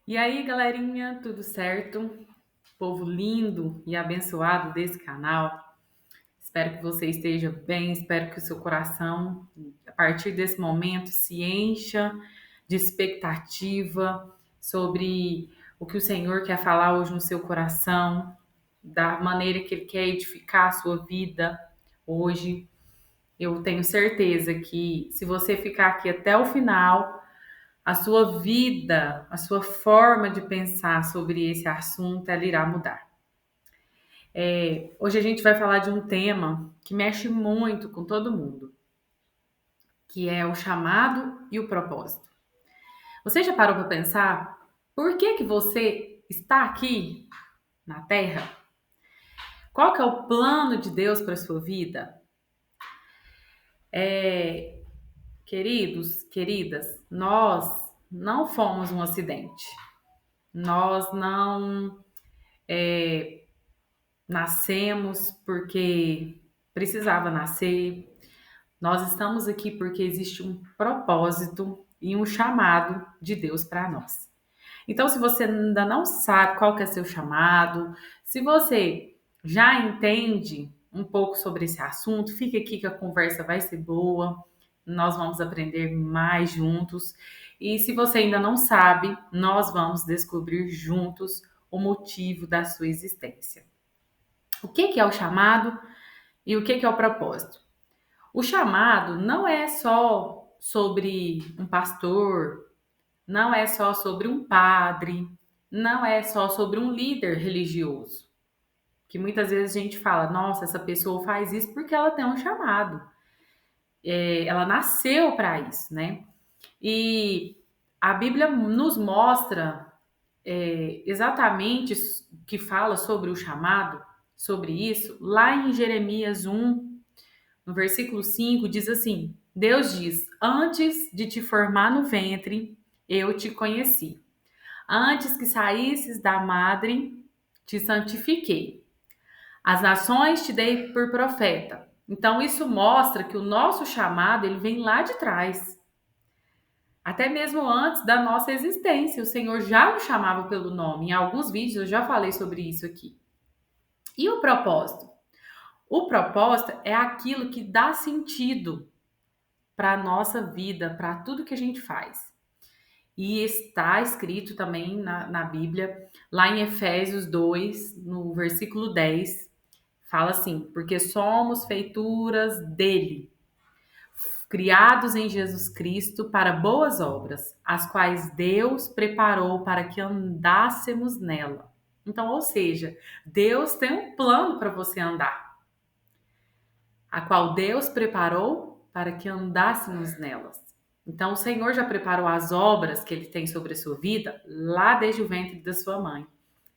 E aí, galerinha, tudo certo? Povo lindo e abençoado desse canal. Espero que você esteja bem, espero que o seu coração, a partir desse momento, se encha de expectativa sobre o que o Senhor quer falar hoje no seu coração, da maneira que Ele quer edificar a sua vida hoje. Eu tenho certeza que se você ficar aqui até o final, a sua vida, a sua forma de pensar sobre esse assunto, ela irá mudar. Hoje a gente vai falar de um tema que mexe muito com todo mundo, que é o chamado e o propósito. Você já parou para pensar por que você está aqui na Terra? Qual que é o plano de Deus para a sua vida? Queridos, queridas, nós não fomos um acidente. Nós não nascemos porque precisava nascer. Nós estamos aqui porque existe um propósito e um chamado de Deus para nós. Então, se você ainda não sabe qual que é seu chamado, se você já entende um pouco sobre esse assunto, fique aqui que a conversa vai ser boa. Nós vamos aprender mais juntos. E se você ainda não sabe, nós vamos descobrir juntos o motivo da sua existência. O que é o chamado e o que é o propósito? O chamado não é só sobre um pastor, não é só sobre um padre, não é só sobre um líder religioso. Que muitas vezes a gente fala, nossa, essa pessoa faz isso porque ela tem um chamado. Ela nasceu para isso, né? E a Bíblia nos mostra exatamente o que fala sobre o chamado, sobre isso, lá em Jeremias 1, no versículo 5, diz assim: Deus diz: Antes de te formar no ventre, eu te conheci. Antes que saísses da madre, te santifiquei. As nações te dei por profeta. Então isso mostra que o nosso chamado, ele vem lá de trás. Até mesmo antes da nossa existência, o Senhor já nos chamava pelo nome. Em alguns vídeos eu já falei sobre isso aqui. E o propósito? O propósito é aquilo que dá sentido para a nossa vida, para tudo que a gente faz. E está escrito também na Bíblia, lá em Efésios 2, no versículo 10, fala assim: porque somos feituras dele, criados em Jesus Cristo para boas obras, as quais Deus preparou para que andássemos nela. Então, ou seja, Deus tem um plano para você andar, a qual Deus preparou para que andássemos nelas. Então, o Senhor já preparou as obras que Ele tem sobre a sua vida lá desde o ventre da sua mãe.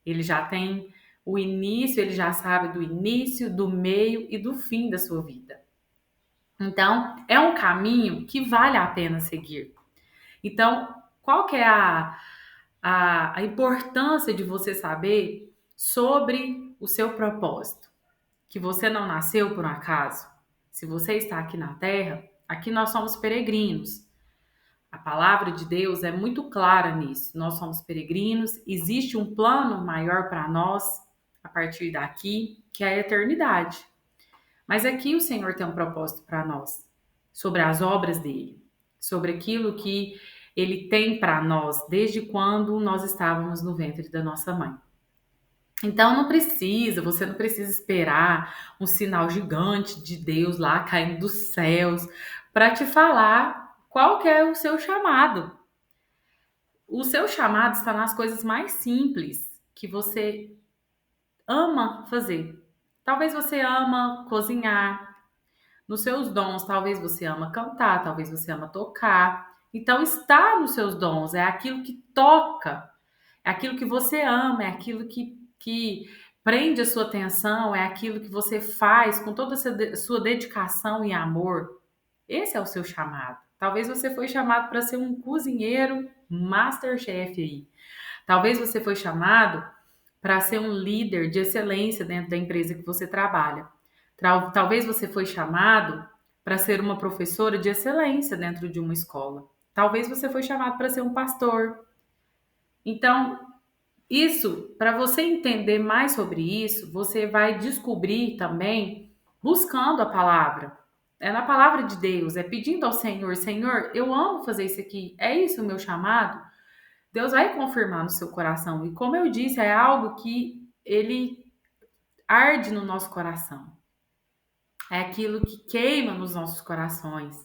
Ele já tem o início, Ele já sabe do início, do meio e do fim da sua vida. Então, é um caminho que vale a pena seguir. Então, qual que é a importância de você saber sobre o seu propósito? Que você não nasceu por um acaso. Se você está aqui na Terra, aqui nós somos peregrinos. A palavra de Deus é muito clara nisso. Nós somos peregrinos, existe um plano maior para nós a partir daqui, que é a eternidade. Mas aqui o Senhor tem um propósito para nós, sobre as obras dele, sobre aquilo que ele tem para nós desde quando nós estávamos no ventre da nossa mãe. Então você não precisa esperar um sinal gigante de Deus lá caindo dos céus para te falar qual que é o seu chamado. O seu chamado está nas coisas mais simples que você ama fazer. Talvez você ama cozinhar, nos seus dons, talvez você ama cantar, talvez você ama tocar. Então está nos seus dons, é aquilo que toca, é aquilo que você ama, é aquilo que prende a sua atenção, é aquilo que você faz com toda a sua dedicação e amor. Esse é o seu chamado. Talvez você foi chamado para ser um cozinheiro masterchef aí. Talvez você foi chamado para ser um líder de excelência dentro da empresa que você trabalha. Talvez você foi chamado para ser uma professora de excelência dentro de uma escola. Talvez você foi chamado para ser um pastor. Então, isso, para você entender mais sobre isso, você vai descobrir também buscando a palavra. É na palavra de Deus, é pedindo ao Senhor, Senhor, eu amo fazer isso aqui, é isso o meu chamado? Deus vai confirmar no seu coração. E como eu disse, é algo que ele arde no nosso coração. É aquilo que queima nos nossos corações,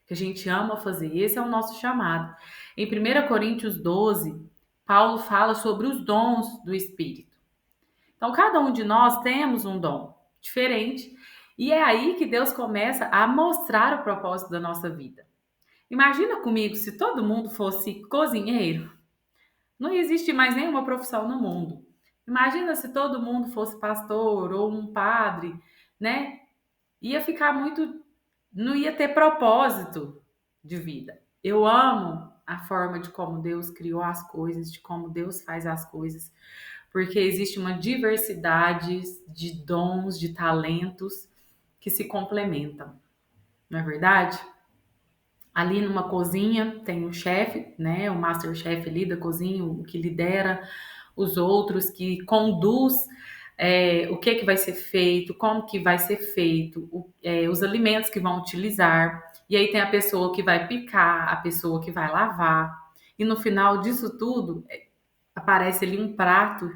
que a gente ama fazer. Esse é o nosso chamado. Em 1 Coríntios 12, Paulo fala sobre os dons do Espírito. Então, cada um de nós temos um dom diferente, e é aí que Deus começa a mostrar o propósito da nossa vida. Imagina comigo se todo mundo fosse cozinheiro. Não existe mais nenhuma profissão no mundo. Imagina se todo mundo fosse pastor ou um padre, né? Ia ficar muito. Não ia ter propósito de vida. Eu amo a forma de como Deus criou as coisas, de como Deus faz as coisas, porque existe uma diversidade de dons, de talentos que se complementam, não é verdade? Ali numa cozinha tem um chefe, né, o master chef ali da cozinha, o que lidera os outros, que conduz o que vai ser feito, como que vai ser feito, os alimentos que vão utilizar. E aí tem a pessoa que vai picar, a pessoa que vai lavar. E no final disso tudo, aparece ali um prato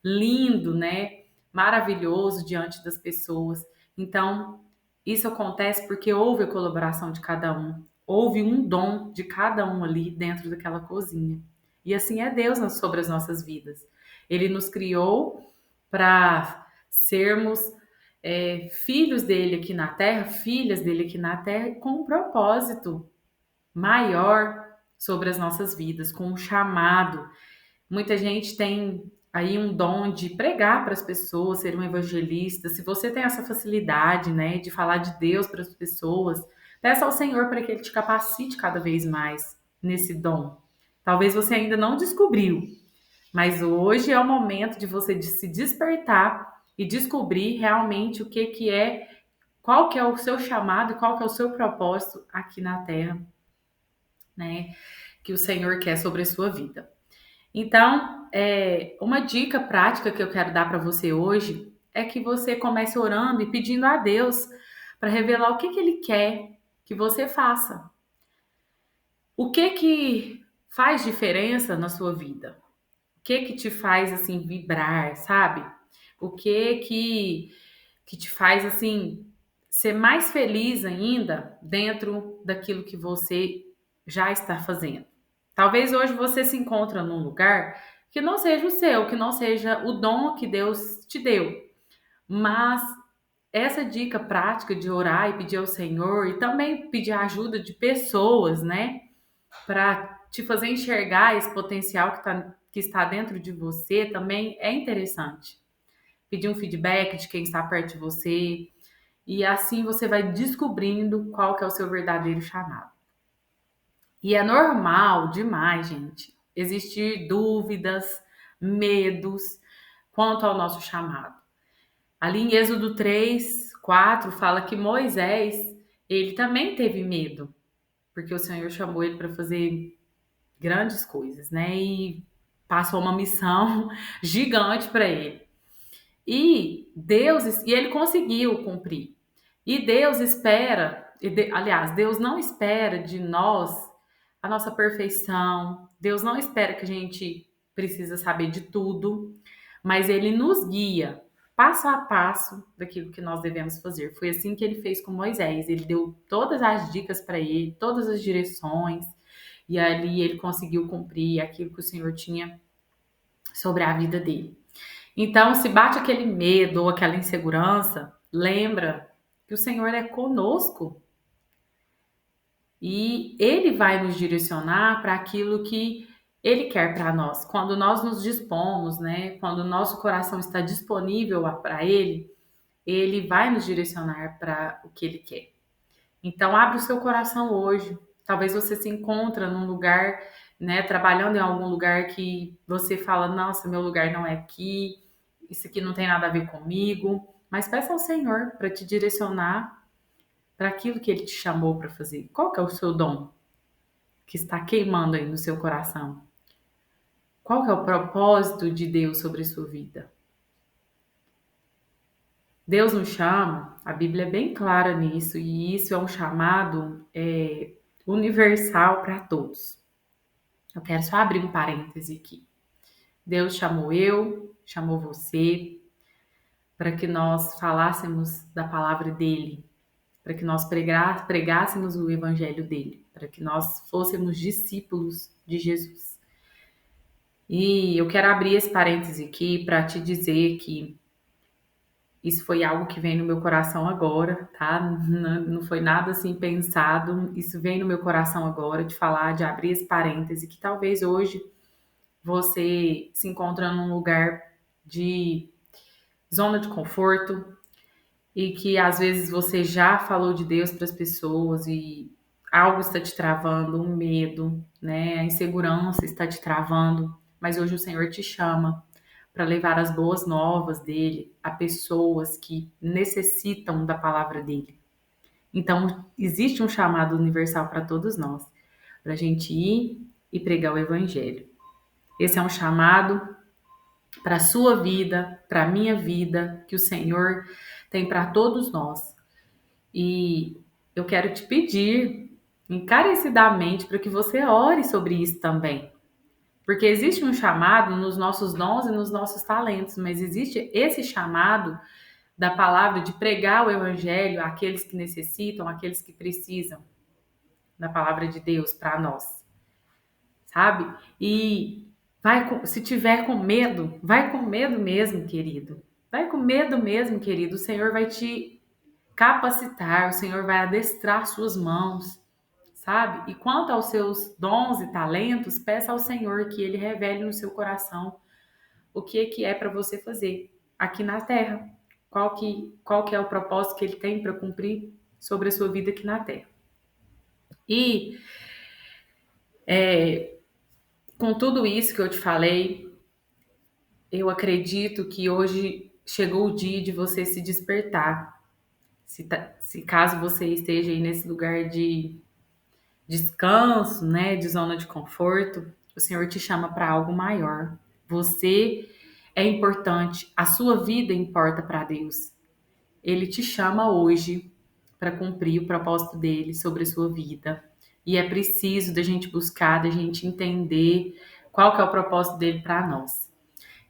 lindo, né? Maravilhoso diante das pessoas. Então, isso acontece porque houve a colaboração de cada um. Houve um dom de cada um ali dentro daquela cozinha. E assim é Deus sobre as nossas vidas. Ele nos criou para sermos filhos dele aqui na terra, filhas dele aqui na terra, com um propósito maior sobre as nossas vidas, com um chamado. Muita gente tem aí um dom de pregar para as pessoas, ser um evangelista. Se você tem essa facilidade, né, de falar de Deus para as pessoas, peça ao Senhor para que Ele te capacite cada vez mais nesse dom. Talvez você ainda não descobriu, mas hoje é o momento de você se despertar e descobrir realmente o que é, qual que é o seu chamado, qual que é o seu propósito aqui na Terra, né, que o Senhor quer sobre a sua vida. Então, uma dica prática que eu quero dar para você hoje é que você comece orando e pedindo a Deus para revelar o que Ele quer que você faça. O que faz diferença na sua vida? O que te faz assim vibrar, sabe? O que te faz assim ser mais feliz ainda dentro daquilo que você já está fazendo? Talvez hoje você se encontre num lugar que não seja o seu, que não seja o dom que Deus te deu. Mas essa dica prática de orar e pedir ao Senhor e também pedir a ajuda de pessoas, né, para te fazer enxergar esse potencial que está dentro de você também é interessante. Pedir um feedback de quem está perto de você e assim você vai descobrindo qual que é o seu verdadeiro chamado. E é normal demais, gente, existir dúvidas, medos quanto ao nosso chamado. Ali em Êxodo 3:4 fala que Moisés, ele também teve medo, porque o Senhor chamou ele para fazer grandes coisas, né? E passou uma missão gigante para ele. E ele conseguiu cumprir. E Deus espera, aliás, Deus não espera de nós a nossa perfeição. Deus não espera que a gente precisa saber de tudo, mas ele nos guia passo a passo daquilo que nós devemos fazer. Foi assim que ele fez com Moisés. Ele deu todas as dicas para ele, todas as direções, e ali ele conseguiu cumprir aquilo que o Senhor tinha sobre a vida dele. Então, se bate aquele medo ou aquela insegurança, lembra que o Senhor é conosco e Ele vai nos direcionar para aquilo que Ele quer para nós. Quando nós nos dispomos, né? Quando o nosso coração está disponível para Ele, Ele vai nos direcionar para o que Ele quer. Então, abre o seu coração hoje. Talvez você se encontre num lugar, né? Trabalhando em algum lugar que você fala, nossa, meu lugar não é aqui, isso aqui não tem nada a ver comigo. Mas peça ao Senhor para te direcionar para aquilo que Ele te chamou para fazer. Qual que é o seu dom que está queimando aí no seu coração? Qual que é o propósito de Deus sobre a sua vida? Deus nos chama, a Bíblia é bem clara nisso, e isso é um chamado universal para todos. Eu quero só abrir um parêntese aqui. Deus chamou eu, chamou você, para que nós falássemos da palavra dele, para que nós pregássemos o evangelho dele, para que nós fôssemos discípulos de Jesus. E eu quero abrir esse parêntese aqui para te dizer que isso foi algo que vem no meu coração agora, tá? Não foi nada assim pensado, isso vem no meu coração agora de falar, de abrir esse parêntese, que talvez hoje você se encontra num lugar de zona de conforto, e que às vezes você já falou de Deus para as pessoas e algo está te travando, um medo, né? A insegurança está te travando, mas hoje o Senhor te chama para levar as boas novas dele a pessoas que necessitam da palavra dele. Então, existe um chamado universal para todos nós, para a gente ir e pregar o evangelho. Esse é um chamado para a sua vida, para a minha vida, que o Senhor tem para todos nós. E eu quero te pedir encarecidamente para que você ore sobre isso também. Porque existe um chamado nos nossos dons e nos nossos talentos, mas existe esse chamado da palavra de pregar o evangelho àqueles que necessitam, àqueles que precisam da palavra de Deus para nós, sabe? E se tiver com medo, vai com medo mesmo, querido. Vai com medo mesmo, querido. O Senhor vai te capacitar, o Senhor vai adestrar suas mãos, sabe? E quanto aos seus dons e talentos, peça ao Senhor que Ele revele no seu coração o que é para você fazer aqui na Terra. Qual que é o propósito que Ele tem para cumprir sobre a sua vida aqui na Terra. E com tudo isso que eu te falei, eu acredito que hoje chegou o dia de você se despertar. Se caso você esteja aí nesse lugar de descanso, né, de zona de conforto, o Senhor te chama para algo maior. Você é importante, a sua vida importa para Deus. Ele te chama hoje para cumprir o propósito dele sobre a sua vida. E é preciso da gente buscar, da gente entender qual que é o propósito dele para nós.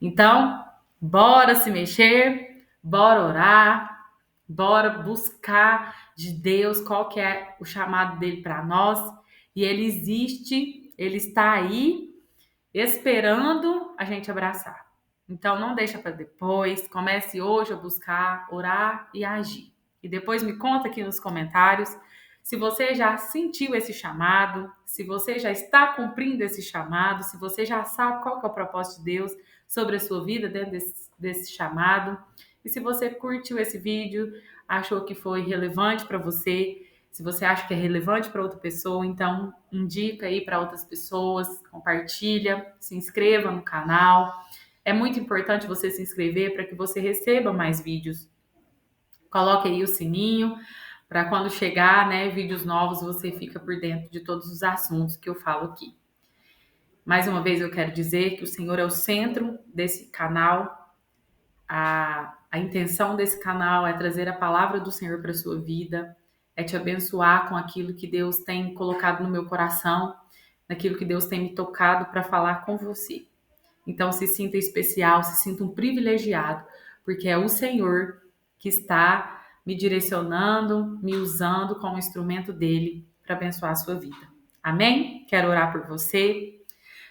Então, bora se mexer, bora orar, bora buscar de Deus qual que é o chamado dele para nós. E ele existe, ele está aí esperando a gente abraçar. Então não deixa para depois, comece hoje a buscar, orar e agir. E depois me conta aqui nos comentários se você já sentiu esse chamado, se você já está cumprindo esse chamado, se você já sabe qual que é o propósito de Deus sobre a sua vida dentro desse chamado. E se você curtiu esse vídeo, achou que foi relevante para você, se você acha que é relevante para outra pessoa, então indica aí para outras pessoas, compartilha, se inscreva no canal. É muito importante você se inscrever para que você receba mais vídeos. Coloque aí o sininho para quando chegar, né, vídeos novos, você fica por dentro de todos os assuntos que eu falo aqui. Mais uma vez eu quero dizer que o Senhor é o centro desse canal. A intenção desse canal é trazer a palavra do Senhor para a sua vida, é te abençoar com aquilo que Deus tem colocado no meu coração, naquilo que Deus tem me tocado para falar com você. Então se sinta especial, se sinta um privilegiado, porque é o Senhor que está me direcionando, me usando como instrumento dele para abençoar a sua vida. Amém? Quero orar por você.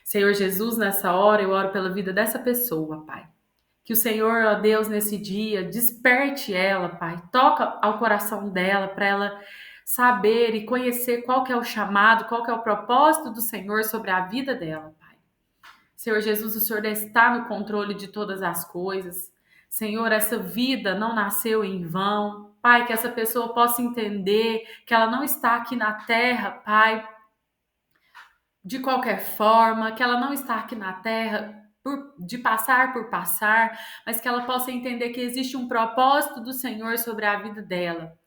Senhor Jesus, nessa hora eu oro pela vida dessa pessoa, Pai. Que o Senhor, ó Deus, nesse dia, desperte ela, Pai. Toca ao coração dela para ela saber e conhecer qual que é o chamado, qual que é o propósito do Senhor sobre a vida dela, Pai. Senhor Jesus, o Senhor está no controle de todas as coisas. Senhor, essa vida não nasceu em vão. Pai, que essa pessoa possa entender que ela não está aqui na terra, Pai, de qualquer forma, que ela não está aqui na terra de passar por passar, mas que ela possa entender que existe um propósito do Senhor sobre a vida dela.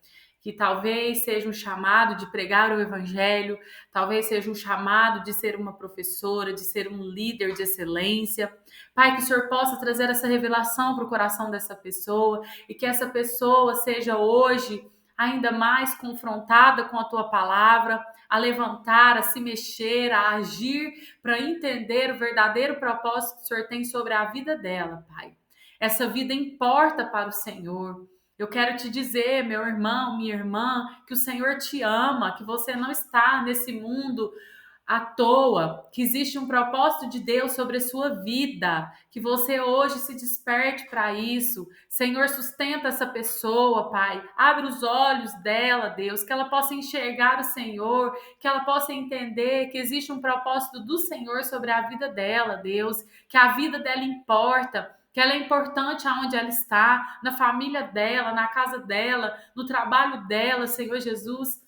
que talvez seja um chamado de pregar o evangelho, talvez seja um chamado de ser uma professora, de ser um líder de excelência. Pai, que o Senhor possa trazer essa revelação para o coração dessa pessoa e que essa pessoa seja hoje ainda mais confrontada com a tua palavra, a levantar, a se mexer, a agir para entender o verdadeiro propósito que o Senhor tem sobre a vida dela, Pai. Essa vida importa para o Senhor. Eu quero te dizer, meu irmão, minha irmã, que o Senhor te ama, que você não está nesse mundo à toa, que existe um propósito de Deus sobre a sua vida, que você hoje se desperte para isso. Senhor, sustenta essa pessoa, Pai. Abre os olhos dela, Deus, que ela possa enxergar o Senhor, que ela possa entender que existe um propósito do Senhor sobre a vida dela, Deus, que a vida dela importa. Que ela é importante aonde ela está, na família dela, na casa dela, no trabalho dela, Senhor Jesus.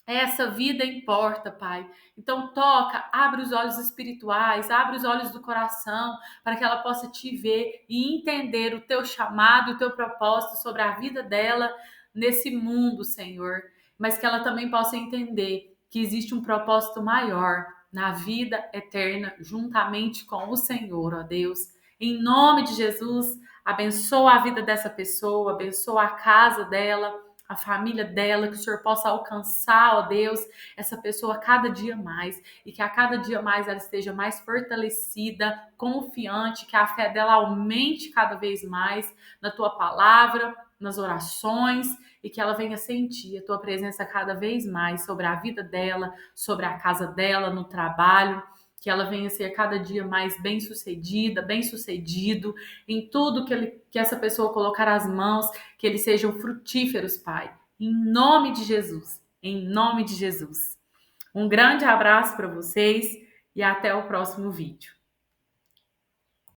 Essa vida importa, Pai. Então toca, abre os olhos espirituais, abre os olhos do coração, para que ela possa te ver e entender o teu chamado, o teu propósito sobre a vida dela nesse mundo, Senhor. Mas que ela também possa entender que existe um propósito maior na vida eterna, juntamente com o Senhor, ó Deus. Em nome de Jesus, abençoa a vida dessa pessoa, abençoa a casa dela, a família dela, que o Senhor possa alcançar, ó Deus, essa pessoa cada dia mais e que a cada dia mais ela esteja mais fortalecida, confiante, que a fé dela aumente cada vez mais na tua palavra, nas orações e que ela venha sentir a tua presença cada vez mais sobre a vida dela, sobre a casa dela, no trabalho. Que ela venha ser cada dia mais bem-sucedida, bem-sucedido em tudo que essa pessoa colocar as mãos, que eles sejam frutíferos, Pai. Em nome de Jesus. Em nome de Jesus. Um grande abraço para vocês e até o próximo vídeo.